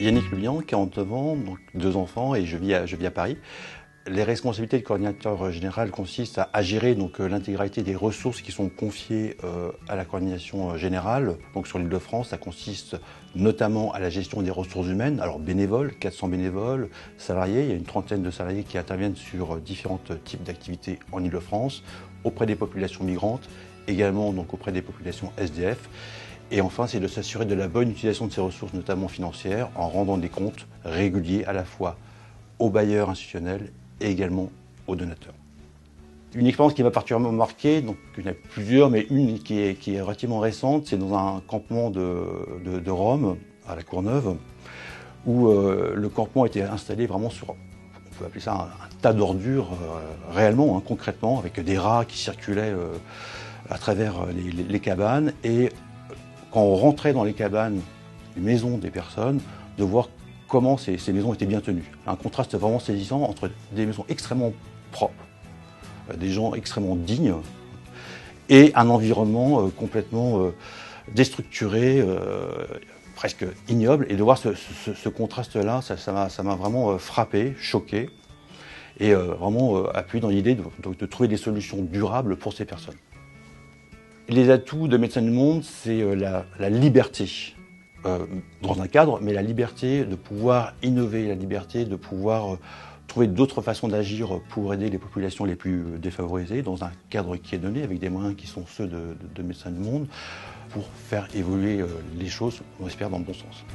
Yannick Lullian, 49 ans, donc 2 enfants et je vis à Paris. Les responsabilités du coordinateur général consistent à gérer l'intégralité des ressources qui sont confiées à la coordination générale. Donc sur l'Île-de-France, ça consiste notamment à la gestion des ressources humaines, alors bénévoles, 400 bénévoles, salariés, il y a une trentaine de salariés qui interviennent sur différents types d'activités en Île-de-France, auprès des populations migrantes, également donc auprès des populations SDF. Et enfin, c'est de s'assurer de la bonne utilisation de ces ressources, notamment financières, en rendant des comptes réguliers à la fois aux bailleurs institutionnels et également aux donateurs. Une expérience qui m'a particulièrement marqué, donc il y en a plusieurs, mais une qui est relativement récente, c'est dans un campement de Rome, à la Courneuve, où le campement était installé vraiment sur, on peut appeler ça un tas d'ordures, réellement, hein, concrètement, avec des rats qui circulaient à travers les cabanes. Et quand on rentrait dans les cabanes, les maisons des personnes, de voir comment ces maisons étaient bien tenues. Un contraste vraiment saisissant entre des maisons extrêmement propres, des gens extrêmement dignes, et un environnement complètement déstructuré, presque ignoble. Et de voir ce contraste-là, ça m'a vraiment frappé, choqué, et vraiment appuyé dans l'idée de trouver des solutions durables pour ces personnes. Les atouts de Médecins du Monde, c'est la liberté. Dans un cadre, mais la liberté de pouvoir innover, la liberté de pouvoir trouver d'autres façons d'agir pour aider les populations les plus défavorisées, dans un cadre qui est donné, avec des moyens qui sont ceux de Médecins du Monde, pour faire évoluer les choses, on espère, dans le bon sens.